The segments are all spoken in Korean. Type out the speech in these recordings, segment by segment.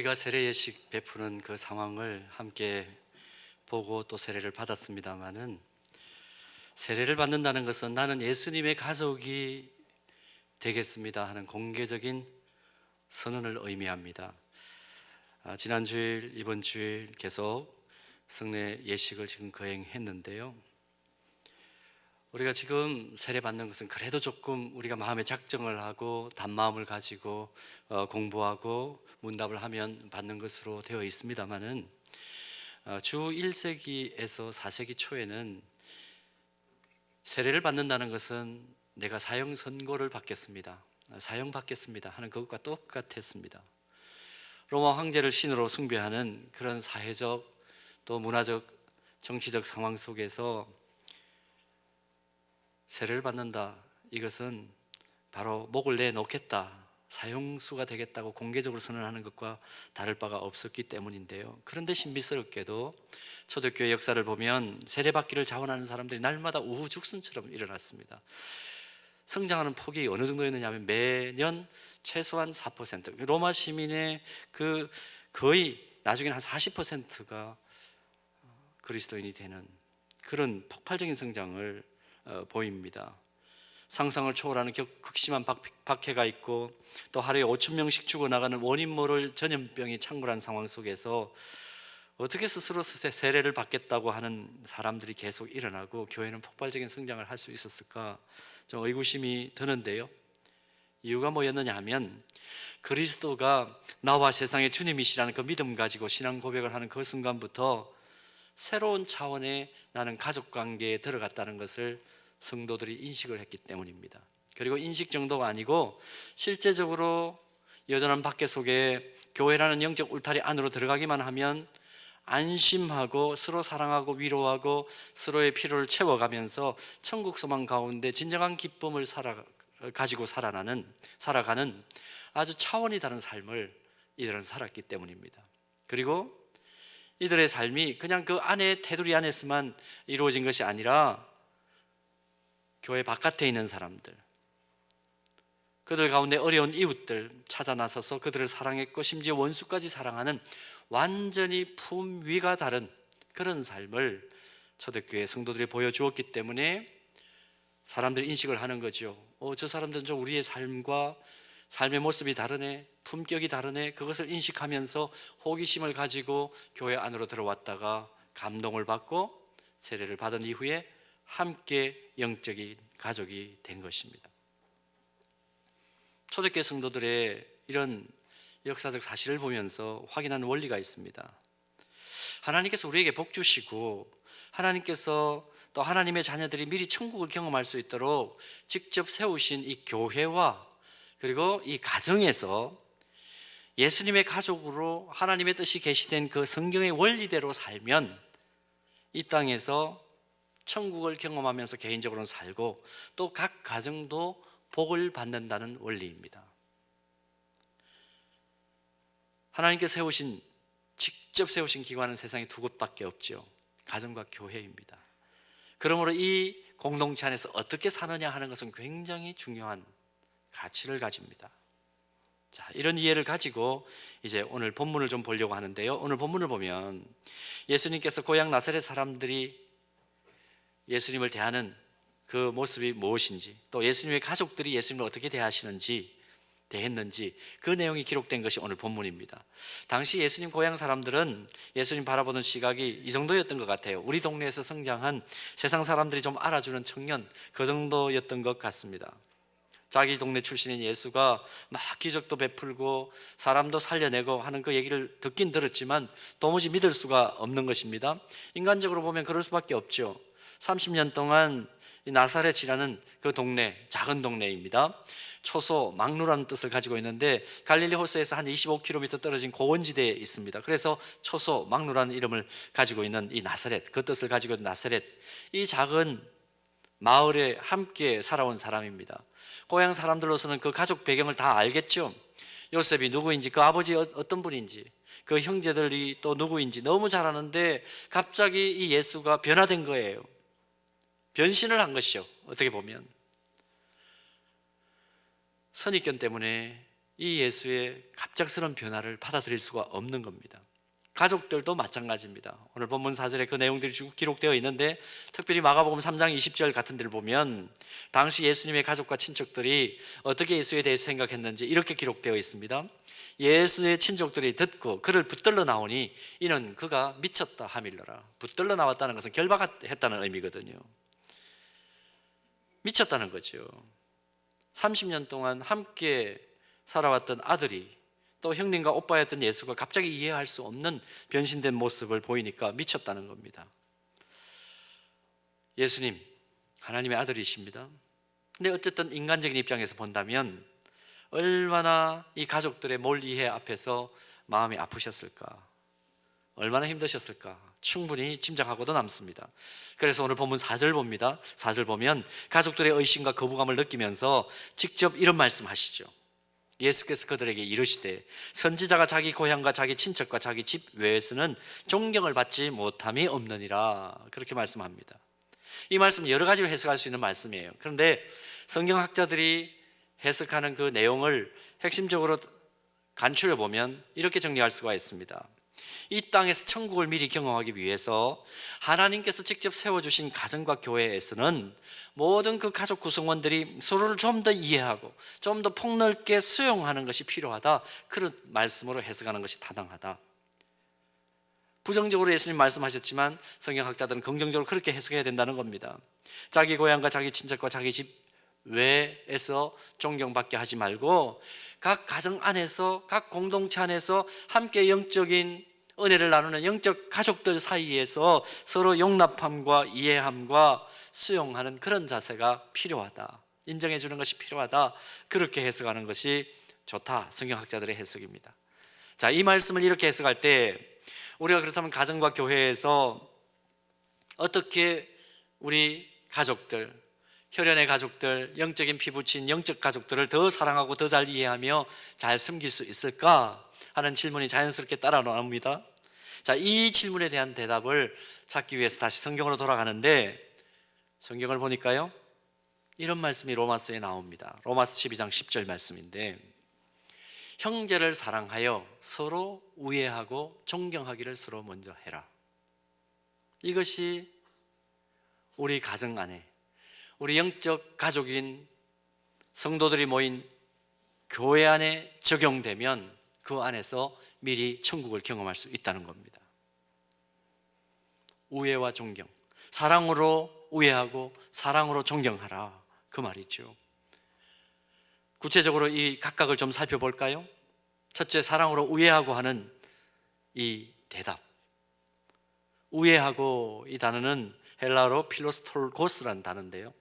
우리가 세례 예식 베푸는 그 상황을 함께 보고 또 세례를 받았습니다마는, 세례를 받는다는 것은 나는 예수님의 가족이 되겠습니다 하는 공개적인 선언을 의미합니다. 지난 주일, 이번 주일 계속 성례 예식을 지금 거행했는데요. 우리가 지금 세례 받는 것은 그래도 조금 우리가 마음에 작정을 하고 단마음을 가지고 공부하고 문답을 하면 받는 것으로 되어 있습니다마는, 주 1세기에서 4세기 초에는 세례를 받는다는 것은 내가 사형 선고를 받겠습니다, 사형받겠습니다 하는 그것과 똑같았습니다. 로마 황제를 신으로 숭배하는 그런 사회적 또 문화적 정치적 상황 속에서 세례를 받는다, 이것은 바로 목을 내놓겠다, 사형수가 되겠다고 공개적으로 선언하는 것과 다를 바가 없었기 때문인데요. 그런데 신비스럽게도 초대교회 역사를 보면 세례받기를 자원하는 사람들이 날마다 우후죽순처럼 일어났습니다. 성장하는 폭이 어느 정도였느냐 하면 매년 최소한 4%, 로마 시민의 그 거의 나중에는 한 40%가 그리스도인이 되는 그런 폭발적인 성장을 보입니다. 상상을 초월하는 극심한 박해가 있고, 또 하루에 5,000명씩 죽어나가는 원인 모를 전염병이 창궐한 상황 속에서 어떻게 스스로 세례를 받겠다고 하는 사람들이 계속 일어나고 교회는 폭발적인 성장을 할 수 있었을까 좀 의구심이 드는데요. 이유가 뭐였느냐 하면, 그리스도가 나와 세상의 주님이시라는 그 믿음 가지고 신앙 고백을 하는 그 순간부터 새로운 차원의 나는 가족관계에 들어갔다는 것을 성도들이 인식을 했기 때문입니다. 그리고 인식 정도가 아니고 실제적으로 여전한 박해 속에 교회라는 영적 울타리 안으로 들어가기만 하면 안심하고 서로 사랑하고 위로하고 서로의 필요를 채워가면서 천국 소망 가운데 진정한 기쁨을 가지고 살아가는 아주 차원이 다른 삶을 이들은 살았기 때문입니다. 그리고 이들의 삶이 그냥 그 안에 테두리 안에서만 이루어진 것이 아니라 교회 바깥에 있는 사람들, 그들 가운데 어려운 이웃들 찾아 나서서 그들을 사랑했고 심지어 원수까지 사랑하는 완전히 품위가 다른 그런 삶을 초대교회 성도들이 보여주었기 때문에 사람들이 인식을 하는 거죠. 저 사람들은 좀 우리의 삶과 삶의 모습이 다르네, 품격이 다르네, 그것을 인식하면서 호기심을 가지고 교회 안으로 들어왔다가 감동을 받고 세례를 받은 이후에 함께 영적인 가족이 된 것입니다. 초대교회 성도들의 이런 역사적 사실을 보면서 확인하는 원리가 있습니다. 하나님께서 우리에게 복 주시고, 하나님께서 또 하나님의 자녀들이 미리 천국을 경험할 수 있도록 직접 세우신 이 교회와 그리고 이 가정에서 예수님의 가족으로 하나님의 뜻이 계시된 그 성경의 원리대로 살면 이 땅에서 천국을 경험하면서 개인적으로는 살고 또 각 가정도 복을 받는다는 원리입니다. 하나님께서 직접 세우신 기관은 세상에 두 곳밖에 없죠. 가정과 교회입니다. 그러므로 이 공동체 안에서 어떻게 사느냐 하는 것은 굉장히 중요한 가치를 가집니다. 자, 이런 이해를 가지고 이제 오늘 본문을 좀 보려고 하는데요. 오늘 본문을 보면 예수님께서 고향 나사렛 사람들이 예수님을 대하는 그 모습이 무엇인지, 또 예수님의 가족들이 예수님을 어떻게 대했는지 그 내용이 기록된 것이 오늘 본문입니다. 당시 예수님 고향 사람들은 예수님 바라보는 시각이 이 정도였던 것 같아요. 우리 동네에서 성장한 세상 사람들이 좀 알아주는 청년, 그 정도였던 것 같습니다. 자기 동네 출신인 예수가 막 기적도 베풀고 사람도 살려내고 하는 그 얘기를 듣긴 들었지만 도무지 믿을 수가 없는 것입니다. 인간적으로 보면 그럴 수밖에 없죠. 30년 동안 나사렛이라는 그 동네, 작은 동네입니다. 초소, 막루라는 뜻을 가지고 있는데 갈릴리 호수에서 한 25km 떨어진 고원지대에 있습니다. 그래서 초소, 막루라는 이름을 가지고 있는 이 나사렛, 그 뜻을 가지고 있는 나사렛, 이 작은 마을에 함께 살아온 사람입니다. 고향 사람들로서는 그 가족 배경을 다 알겠죠. 요셉이 누구인지, 그 아버지 어떤 분인지, 그 형제들이 또 누구인지 너무 잘 아는데 갑자기 이 예수가 변화된 거예요. 변신을 한 것이죠. 어떻게 보면 선입견 때문에 이 예수의 갑작스러운 변화를 받아들일 수가 없는 겁니다. 가족들도 마찬가지입니다. 오늘 본문 4절에 그 내용들이 쭉 기록되어 있는데, 특별히 마가복음 3장 20절 같은 데를 보면 당시 예수님의 가족과 친척들이 어떻게 예수에 대해서 생각했는지 이렇게 기록되어 있습니다. 예수의 친족들이 듣고 그를 붙들러 나오니 이는 그가 미쳤다 하밀러라. 붙들러 나왔다는 것은 결박했다는 의미거든요. 미쳤다는 거죠. 30년 동안 함께 살아왔던 아들이, 또 형님과 오빠였던 예수가 갑자기 이해할 수 없는 변신된 모습을 보이니까 미쳤다는 겁니다. 예수님, 하나님의 아들이십니다. 근데 어쨌든 인간적인 입장에서 본다면 얼마나 이 가족들의 몰이해 앞에서 마음이 아프셨을까, 얼마나 힘드셨을까 충분히 짐작하고도 남습니다. 그래서 오늘 본문 4절 봅니다. 4절 보면 가족들의 의심과 거부감을 느끼면서 직접 이런 말씀 하시죠. 예수께서 그들에게 이르시되 선지자가 자기 고향과 자기 친척과 자기 집 외에서는 존경을 받지 못함이 없느니라. 그렇게 말씀합니다. 이 말씀은 여러 가지로 해석할 수 있는 말씀이에요. 그런데 성경학자들이 해석하는 그 내용을 핵심적으로 간추려 보면 이렇게 정리할 수가 있습니다. 이 땅에서 천국을 미리 경험하기 위해서 하나님께서 직접 세워주신 가정과 교회에서는 모든 그 가족 구성원들이 서로를 좀 더 이해하고 좀 더 폭넓게 수용하는 것이 필요하다. 그런 말씀으로 해석하는 것이 타당하다. 부정적으로 예수님 말씀하셨지만 성경학자들은 긍정적으로 그렇게 해석해야 된다는 겁니다. 자기 고향과 자기 친척과 자기 집 외에서 존경받게 하지 말고 각 가정 안에서, 각 공동체 안에서 함께 영적인 은혜를 나누는 영적 가족들 사이에서 서로 용납함과 이해함과 수용하는 그런 자세가 필요하다. 인정해 주는 것이 필요하다. 그렇게 해석하는 것이 좋다. 성경학자들의 해석입니다. 자, 이 말씀을 이렇게 해석할 때 우리가 그렇다면 가정과 교회에서 어떻게 우리 가족들, 혈연의 가족들, 영적인 피부친 영적 가족들을 더 사랑하고 더 잘 이해하며 잘 섬길 수 있을까 하는 질문이 자연스럽게 따라 나옵니다. 자, 이 질문에 대한 대답을 찾기 위해서 다시 성경으로 돌아가는데, 성경을 보니까요 이런 말씀이 로마서에 나옵니다. 로마서 12장 10절 말씀인데, 형제를 사랑하여 서로 우애하고 존경하기를 서로 먼저 해라. 이것이 우리 가정 안에, 우리 영적 가족인 성도들이 모인 교회 안에 적용되면 그 안에서 미리 천국을 경험할 수 있다는 겁니다. 우애와 존경, 사랑으로 우애하고 사랑으로 존경하라, 그 말이죠. 구체적으로 이 각각을 좀 살펴볼까요? 첫째, 사랑으로 우애하고 하는 이 대답. 우애하고 이 단어는 헬라어로 필로스톨고스라는 단어인데요,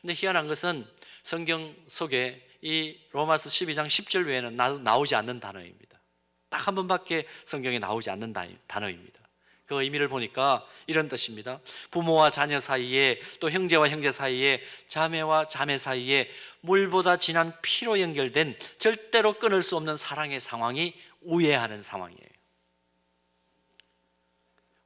근데 희한한 것은 성경 속에 이 로마서 12장 10절 외에는 나오지 않는 단어입니다. 딱 한 번밖에 성경에 나오지 않는 단어입니다. 그 의미를 보니까 이런 뜻입니다. 부모와 자녀 사이에, 또 형제와 형제 사이에, 자매와 자매 사이에 물보다 진한 피로 연결된 절대로 끊을 수 없는 사랑의 상황이 우애하는 상황이에요.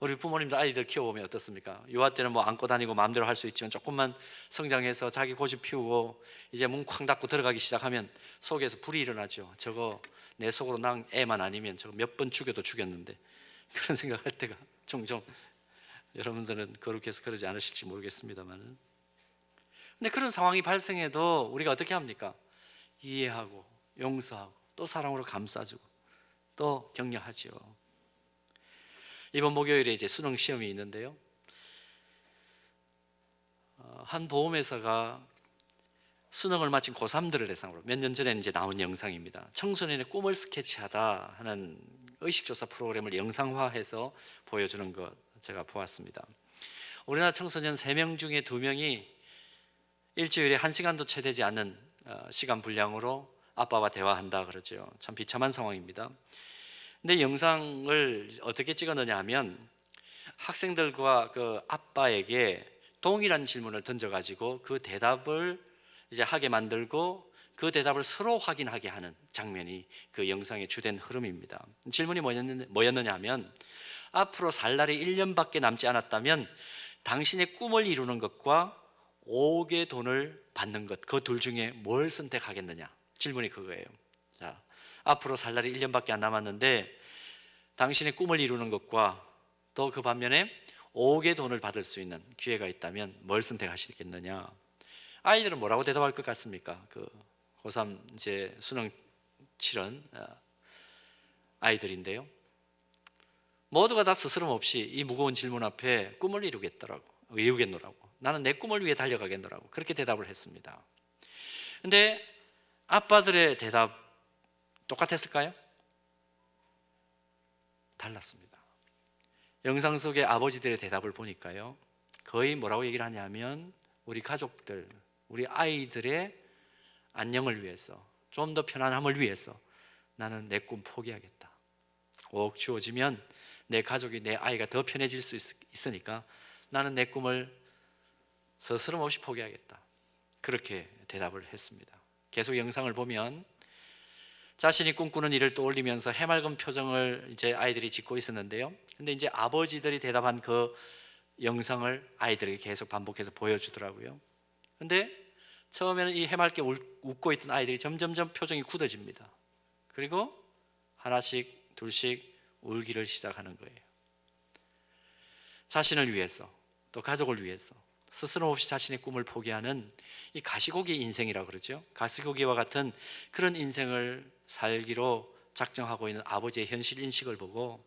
우리 부모님도 아이들 키워보면 어떻습니까? 유아 때는 뭐 안고 다니고 마음대로 할 수 있지만 조금만 성장해서 자기 고집 피우고 이제 문 쾅 닫고 들어가기 시작하면 속에서 불이 일어나죠. 저거 내 속으로 난 애만 아니면 저거 몇 번 죽여도 죽였는데, 그런 생각할 때가 종종, 여러분들은 거룩해서 그러지 않으실지 모르겠습니다만, 근데 그런 상황이 발생해도 우리가 어떻게 합니까? 이해하고 용서하고 또 사랑으로 감싸주고 또 격려하죠. 이번 목요일에 이제 수능 시험이 있는데요, 한 보험회사가 수능을 마친 고3들을 대상으로 몇 년 전에 이제 나온 영상입니다. 청소년의 꿈을 스케치하다 하는 의식조사 프로그램을 영상화해서 보여주는 것 제가 보았습니다. 우리나라 청소년 3명 중에 2명이 일주일에 1시간도 채 되지 않는 시간 분량으로 아빠와 대화한다 그러죠. 참 비참한 상황입니다. 근데 영상을 어떻게 찍었느냐 하면 학생들과 그 아빠에게 동일한 질문을 던져가지고 그 대답을 이제 하게 만들고 그 대답을 서로 확인하게 하는 장면이 그 영상의 주된 흐름입니다. 질문이 뭐였느냐 하면, 앞으로 살 날이 1년밖에 남지 않았다면 당신의 꿈을 이루는 것과 5억의 돈을 받는 것, 그 둘 중에 뭘 선택하겠느냐. 질문이 그거예요. 자, 앞으로 살 날이 1년밖에 안 남았는데 당신의 꿈을 이루는 것과 또 그 반면에 5억의 돈을 받을 수 있는 기회가 있다면 뭘 선택하시겠느냐? 아이들은 뭐라고 대답할 것 같습니까? 그 고3 이제 수능 치른 아이들인데요, 모두가 다 스스럼 없이 이 무거운 질문 앞에 꿈을 이루겠노라고, 나는 내 꿈을 위해 달려가겠노라고 그렇게 대답을 했습니다. 근데 아빠들의 대답 똑같았을까요? 달랐습니다. 영상 속의 아버지들의 대답을 보니까요, 거의 뭐라고 얘기를 하냐면 우리 가족들, 우리 아이들의 안녕을 위해서, 좀 더 편안함을 위해서 나는 내 꿈 포기하겠다. 5억 주어지면 내 가족이, 내 아이가 더 편해질 수 있으니까 나는 내 꿈을 스스럼 없이 포기하겠다. 그렇게 대답을 했습니다. 계속 영상을 보면 자신이 꿈꾸는 일을 떠올리면서 해맑은 표정을 이제 아이들이 짓고 있었는데요, 근데 이제 아버지들이 대답한 그 영상을 아이들에게 계속 반복해서 보여주더라고요. 근데 처음에는 이 해맑게 웃고 있던 아이들이 점점점 표정이 굳어집니다. 그리고 하나씩 둘씩 울기를 시작하는 거예요. 자신을 위해서, 또 가족을 위해서 스스럼 없이 자신의 꿈을 포기하는 이 가시고기 인생이라고 그러죠. 가시고기와 같은 그런 인생을 살기로 작정하고 있는 아버지의 현실 인식을 보고,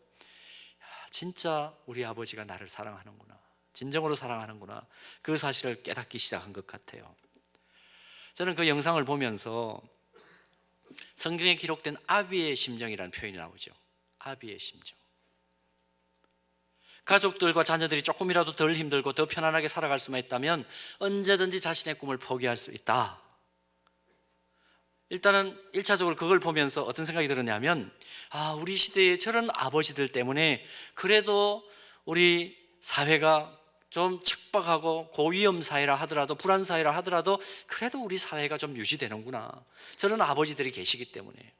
진짜 우리 아버지가 나를 사랑하는구나, 진정으로 사랑하는구나, 그 사실을 깨닫기 시작한 것 같아요. 저는 그 영상을 보면서 성경에 기록된 아비의 심정이라는 표현이 나오죠. 아비의 심정. 가족들과 자녀들이 조금이라도 덜 힘들고 더 편안하게 살아갈 수만 있다면 언제든지 자신의 꿈을 포기할 수 있다. 일단은 1차적으로 그걸 보면서 어떤 생각이 들었냐면, 우리 시대에 저런 아버지들 때문에 그래도 우리 사회가 좀 척박하고 고위험 사회라 하더라도, 불안 사회라 하더라도 그래도 우리 사회가 좀 유지되는구나, 저런 아버지들이 계시기 때문에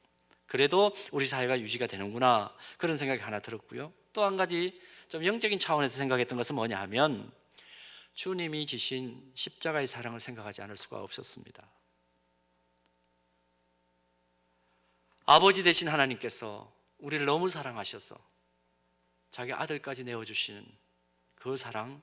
그래도 우리 사회가 유지가 되는구나, 그런 생각이 하나 들었고요. 또 한 가지 좀 영적인 차원에서 생각했던 것은 뭐냐 하면, 주님이 지신 십자가의 사랑을 생각하지 않을 수가 없었습니다. 아버지 되신 하나님께서 우리를 너무 사랑하셔서 자기 아들까지 내어주시는 그 사랑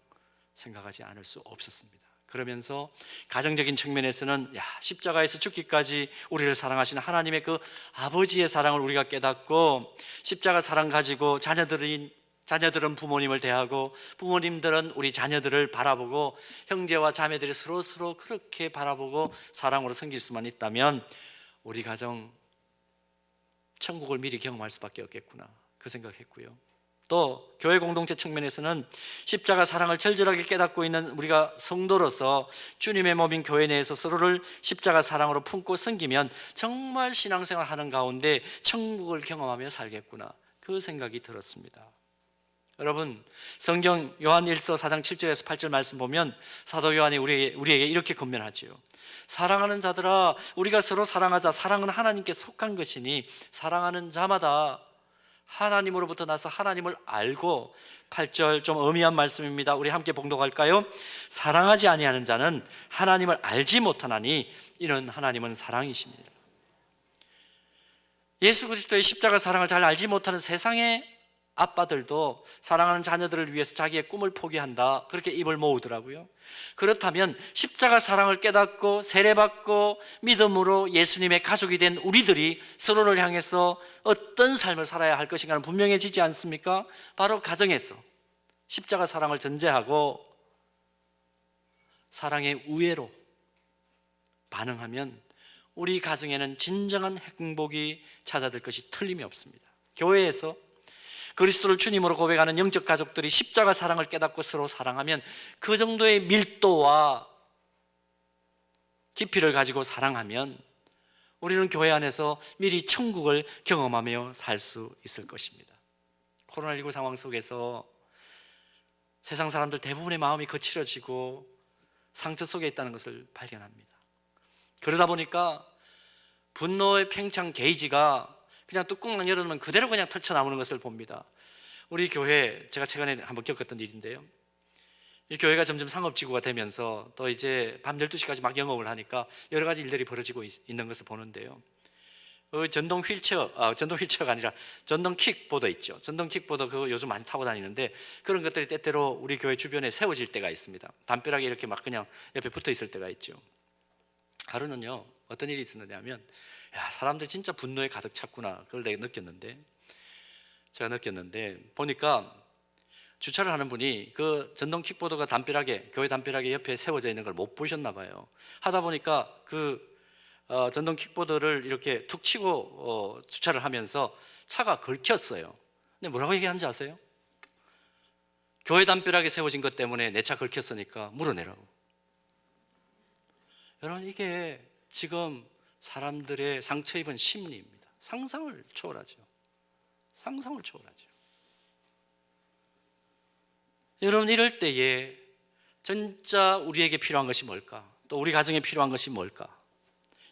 생각하지 않을 수 없었습니다. 그러면서 가정적인 측면에서는 십자가에서 죽기까지 우리를 사랑하시는 하나님의 그 아버지의 사랑을 우리가 깨닫고, 십자가 사랑 가지고 자녀들은 부모님을 대하고 부모님들은 우리 자녀들을 바라보고 형제와 자매들이 서로 그렇게 바라보고 사랑으로 섬길 수만 있다면 우리 가정 천국을 미리 경험할 수밖에 없겠구나, 그 생각했고요. 또 교회 공동체 측면에서는 십자가 사랑을 절절하게 깨닫고 있는 우리가 성도로서 주님의 몸인 교회 내에서 서로를 십자가 사랑으로 품고 섬기면 정말 신앙생활 하는 가운데 천국을 경험하며 살겠구나, 그 생각이 들었습니다. 여러분, 성경 요한 1서 4장 7절에서 8절 말씀 보면 사도 요한이 우리에게 이렇게 권면하지요. 사랑하는 자들아, 우리가 서로 사랑하자. 사랑은 하나님께 속한 것이니 사랑하는 자마다 하나님으로부터 나서 하나님을 알고, 8절 좀 어미한 말씀입니다. 우리 함께 봉독할까요? 사랑하지 아니하는 자는 하나님을 알지 못하나니 이는 하나님은 사랑이십니다. 예수 그리스도의 십자가 사랑을 잘 알지 못하는 세상의 아빠들도 사랑하는 자녀들을 위해서 자기의 꿈을 포기한다, 그렇게 입을 모으더라고요. 그렇다면 십자가 사랑을 깨닫고 세례받고 믿음으로 예수님의 가족이 된 우리들이 서로를 향해서 어떤 삶을 살아야 할 것인가는 분명해지지 않습니까? 바로 가정에서 십자가 사랑을 전제하고 사랑의 우애로 반응하면 우리 가정에는 진정한 행복이 찾아들 것이 틀림이 없습니다. 교회에서 그리스도를 주님으로 고백하는 영적 가족들이 십자가 사랑을 깨닫고 서로 사랑하면, 그 정도의 밀도와 깊이를 가지고 사랑하면 우리는 교회 안에서 미리 천국을 경험하며 살 수 있을 것입니다. 코로나19 상황 속에서 세상 사람들 대부분의 마음이 거칠어지고 상처 속에 있다는 것을 발견합니다. 그러다 보니까 분노의 팽창 게이지가 그냥 뚜껑만 열어놓으면 그대로 그냥 펼쳐나오는 것을 봅니다. 우리 교회, 제가 최근에 한번 겪었던 일인데요, 이 교회가 점점 상업지구가 되면서 또 이제 밤 12시까지 막 영업을 하니까 여러 가지 일들이 벌어지고 있는 것을 보는데요, 전동 휠체어, 전동 휠체어가 아니라 전동 킥보드 있죠. 전동 킥보드 그거 요즘 많이 타고 다니는데 그런 것들이 때때로 우리 교회 주변에 세워질 때가 있습니다. 담벼락에 이렇게 막 그냥 옆에 붙어 있을 때가 있죠. 하루는요, 어떤 일이 있었느냐면, 야, 사람들 진짜 분노에 가득 찼구나. 그걸 내가 제가 느꼈는데 보니까 주차를 하는 분이 그 전동 킥보드가 교회 담벼락에 옆에 세워져 있는 걸 못 보셨나 봐요. 하다 보니까 전동 킥보드를 이렇게 툭 치고 주차를 하면서 차가 긁혔어요. 근데 뭐라고 얘기하는지 아세요? 교회 담벼락에 세워진 것 때문에 내 차 긁혔으니까 물어내라고. 여러분, 이게 지금 사람들의 상처 입은 심리입니다. 상상을 초월하죠. 상상을 초월하죠. 여러분, 이럴 때에 진짜 우리에게 필요한 것이 뭘까? 또 우리 가정에 필요한 것이 뭘까?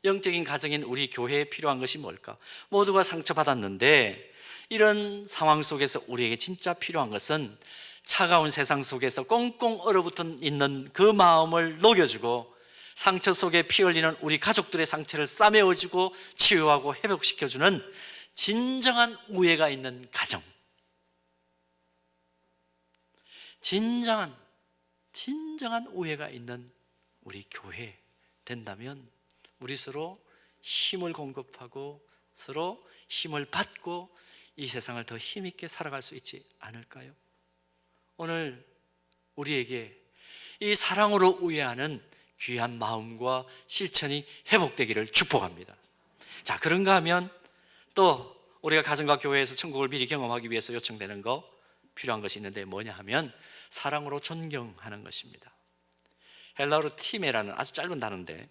영적인 가정인 우리 교회에 필요한 것이 뭘까? 모두가 상처받았는데 이런 상황 속에서 우리에게 진짜 필요한 것은 차가운 세상 속에서 꽁꽁 얼어붙어 있는 그 마음을 녹여주고 상처 속에 피 흘리는 우리 가족들의 상처를 싸매어주고 치유하고 회복시켜주는 진정한 우애가 있는 가정, 진정한 우애가 있는 우리 교회 된다면 우리 서로 힘을 공급하고 서로 힘을 받고 이 세상을 더 힘있게 살아갈 수 있지 않을까요? 오늘 우리에게 이 사랑으로 우애하는 귀한 마음과 실천이 회복되기를 축복합니다. 자, 그런가 하면 또 우리가 가정과 교회에서 천국을 미리 경험하기 위해서 요청되는 필요한 것이 있는데 뭐냐 하면 사랑으로 존경하는 것입니다. 헬라어로 티메라는 아주 짧은 단어인데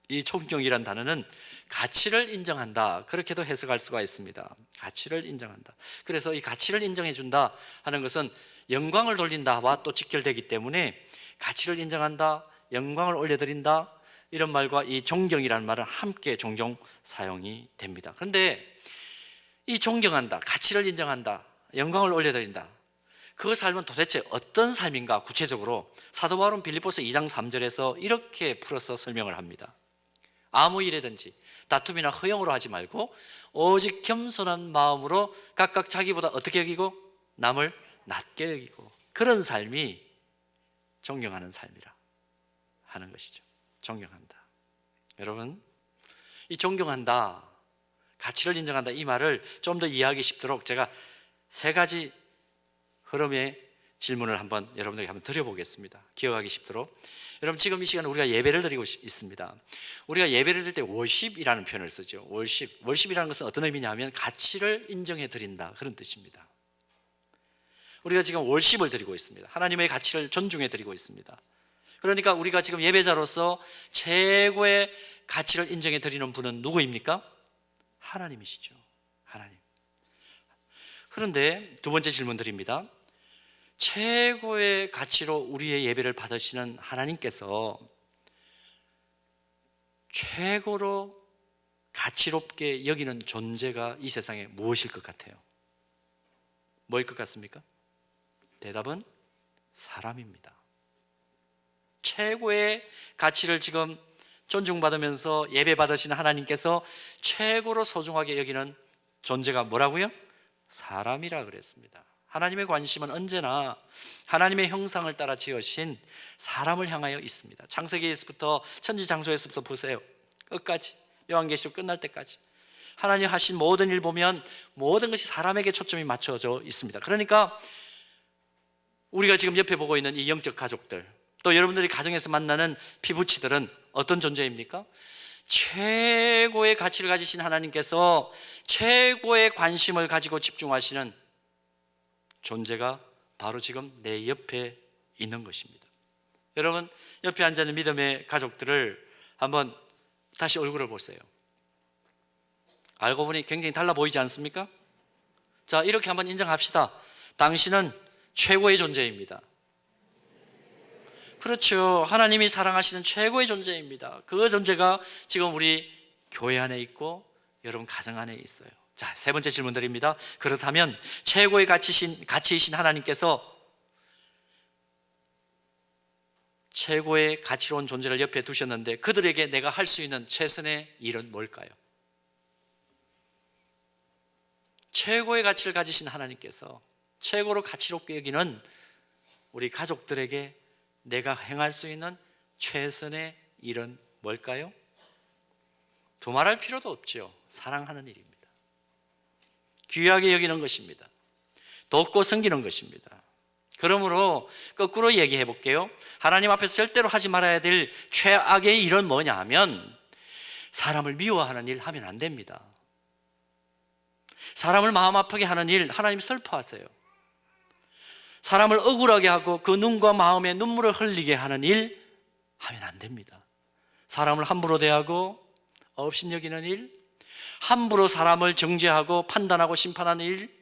이 존경이란 단어는 가치를 인정한다, 그렇게도 해석할 수가 있습니다. 가치를 인정한다. 그래서 이 가치를 인정해 준다 하는 것은 영광을 돌린다와 또 직결되기 때문에 가치를 인정한다, 영광을 올려드린다, 이런 말과 이 존경이라는 말은 함께 종종 사용이 됩니다. 그런데 이 존경한다, 가치를 인정한다, 영광을 올려드린다, 그 삶은 도대체 어떤 삶인가? 구체적으로 사도 바울은 빌립보서 2장 3절에서 이렇게 풀어서 설명을 합니다. 아무 일이든지 다툼이나 허영으로 하지 말고 오직 겸손한 마음으로 각각 자기보다 어떻게 여기고 남을 낮게 여기고, 그런 삶이 존경하는 삶이라 하는 것이죠. 존경한다. 여러분, 이 존경한다, 가치를 인정한다, 이 말을 좀 더 이해하기 쉽도록 제가 세 가지 흐름의 질문을 여러분들에게 한번 드려보겠습니다. 기억하기 쉽도록. 여러분, 지금 이 시간에 우리가 예배를 드리고 있습니다. 우리가 예배를 드릴 때 월십이라는 표현을 쓰죠. 월십이라는 것은 어떤 의미냐면 가치를 인정해 드린다, 그런 뜻입니다. 우리가 지금 월십을 드리고 있습니다. 하나님의 가치를 존중해 드리고 있습니다. 그러니까 우리가 지금 예배자로서 최고의 가치를 인정해 드리는 분은 누구입니까? 하나님이시죠. 하나님. 그런데 두 번째 질문 드립니다. 최고의 가치로 우리의 예배를 받으시는 하나님께서 최고로 가치롭게 여기는 존재가 이 세상에 무엇일 것 같아요? 뭐일 것 같습니까? 대답은 사람입니다. 최고의 가치를 지금 존중받으면서 예배받으시는 하나님께서 최고로 소중하게 여기는 존재가 뭐라고요? 사람이라 그랬습니다. 하나님의 관심은 언제나 하나님의 형상을 따라 지으신 사람을 향하여 있습니다. 창세기에서부터 천지창조에서부터 보세요. 끝까지, 요한계시록 끝날 때까지 하나님 하신 모든 일 보면 모든 것이 사람에게 초점이 맞춰져 있습니다. 그러니까 우리가 지금 옆에 보고 있는 이 영적 가족들, 또 여러분들이 가정에서 만나는 피부치들은 어떤 존재입니까? 최고의 가치를 가지신 하나님께서 최고의 관심을 가지고 집중하시는 존재가 바로 지금 내 옆에 있는 것입니다. 여러분, 옆에 앉아있는 믿음의 가족들을 한번 다시 얼굴을 보세요. 알고 보니 굉장히 달라 보이지 않습니까? 자, 이렇게 한번 인정합시다. 당신은 최고의 존재입니다. 그렇죠. 하나님이 사랑하시는 최고의 존재입니다. 그 존재가 지금 우리 교회 안에 있고 여러분 가정 안에 있어요. 자, 세 번째 질문 드립니다. 그렇다면 최고의 가치이신 하나님께서 최고의 가치로운 존재를 옆에 두셨는데 그들에게 내가 할 수 있는 최선의 일은 뭘까요? 최고의 가치를 가지신 하나님께서 최고로 가치롭게 여기는 우리 가족들에게 내가 행할 수 있는 최선의 일은 뭘까요? 두말할 필요도 없죠. 사랑하는 일입니다. 귀하게 여기는 것입니다. 돕고 섬기는 것입니다. 그러므로 거꾸로 얘기해 볼게요. 하나님 앞에서 절대로 하지 말아야 될 최악의 일은 뭐냐 하면 사람을 미워하는 일 하면 안 됩니다. 사람을 마음 아프게 하는 일 하나님 슬퍼하세요. 사람을 억울하게 하고 그 눈과 마음에 눈물을 흘리게 하는 일 하면 안 됩니다. 사람을 함부로 대하고 업신여기는 일, 함부로 사람을 정죄하고 판단하고 심판하는 일,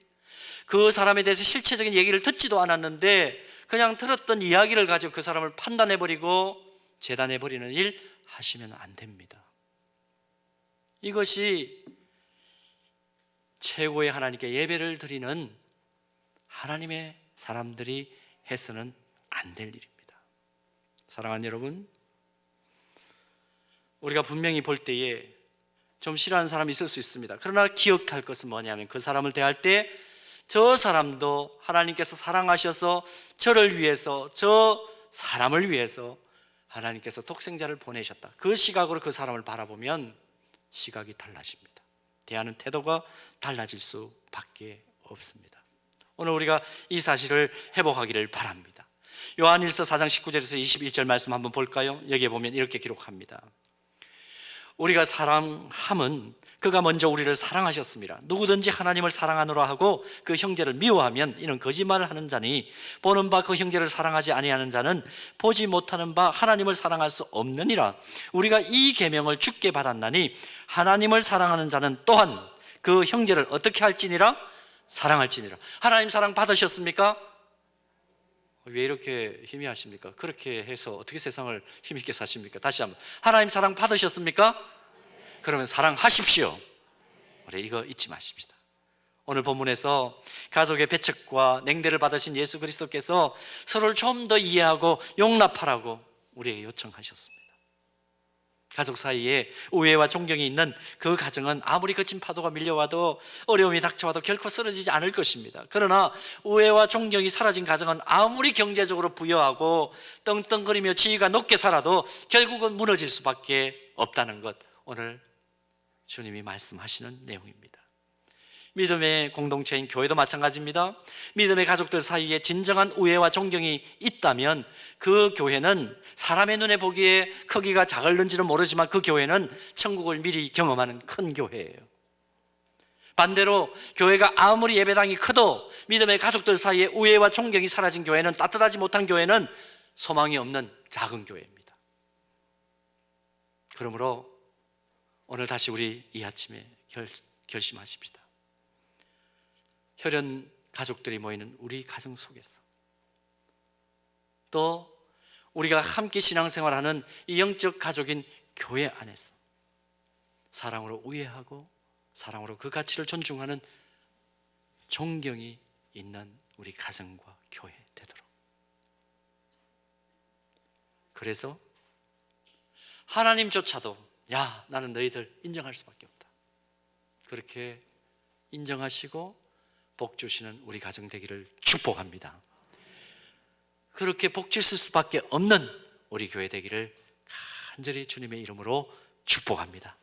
그 사람에 대해서 실체적인 얘기를 듣지도 않았는데 그냥 들었던 이야기를 가지고 그 사람을 판단해버리고 재단해버리는 일 하시면 안 됩니다. 이것이 최고의 하나님께 예배를 드리는 하나님의 사람들이 해서는 안 될 일입니다. 사랑하는 여러분, 우리가 분명히 볼 때에 좀 싫어하는 사람이 있을 수 있습니다. 그러나 기억할 것은 뭐냐면 그 사람을 대할 때 저 사람도 하나님께서 사랑하셔서 저를 위해서, 저 사람을 위해서 하나님께서 독생자를 보내셨다. 그 시각으로 그 사람을 바라보면 시각이 달라집니다. 대하는 태도가 달라질 수밖에 없습니다. 오늘 우리가 이 사실을 회복하기를 바랍니다. 요한일서 4장 19절에서 21절 말씀 한번 볼까요? 여기에 보면 이렇게 기록합니다. 우리가 사랑함은 그가 먼저 우리를 사랑하셨습니다. 누구든지 하나님을 사랑하노라 하고 그 형제를 미워하면 이는 거짓말을 하는 자니 보는 바 그 형제를 사랑하지 아니하는 자는 보지 못하는 바 하나님을 사랑할 수 없느니라. 우리가 이 계명을 주께 받았나니 하나님을 사랑하는 자는 또한 그 형제를 어떻게 할지니라? 사랑할지니라. 하나님 사랑 받으셨습니까? 왜 이렇게 희미하십니까? 그렇게 해서 어떻게 세상을 힘있게 사십니까? 다시 한번, 하나님 사랑 받으셨습니까? 그러면 사랑하십시오. 우리 이거 잊지 마십시다. 오늘 본문에서 가족의 배척과 냉대를 받으신 예수 그리스도께서 서로를 좀 더 이해하고 용납하라고 우리에게 요청하셨습니다. 가족 사이에 우애와 존경이 있는 그 가정은 아무리 거친 파도가 밀려와도 어려움이 닥쳐와도 결코 쓰러지지 않을 것입니다. 그러나 우애와 존경이 사라진 가정은 아무리 경제적으로 부여하고 떵떵거리며 지위가 높게 살아도 결국은 무너질 수밖에 없다는 것, 오늘 주님이 말씀하시는 내용입니다. 믿음의 공동체인 교회도 마찬가지입니다. 믿음의 가족들 사이에 진정한 우애와 존경이 있다면 그 교회는 사람의 눈에 보기에 크기가 작을는지는 모르지만 그 교회는 천국을 미리 경험하는 큰 교회예요. 반대로 교회가 아무리 예배당이 커도 믿음의 가족들 사이에 우애와 존경이 사라진 교회는, 따뜻하지 못한 교회는 소망이 없는 작은 교회입니다. 그러므로 오늘 다시 우리 이 아침에 결심하십시다. 혈연 가족들이 모이는 우리 가정 속에서, 또 우리가 함께 신앙생활하는 이 영적 가족인 교회 안에서 사랑으로 우애하고 사랑으로 그 가치를 존중하는 존경이 있는 우리 가정과 교회 되도록, 그래서 하나님조차도 야, 나는 너희들 인정할 수밖에 없다, 그렇게 인정하시고 복 주시는 우리 가정 되기를 축복합니다. 그렇게 복 주실 수밖에 없는 우리 교회 되기를 간절히 주님의 이름으로 축복합니다.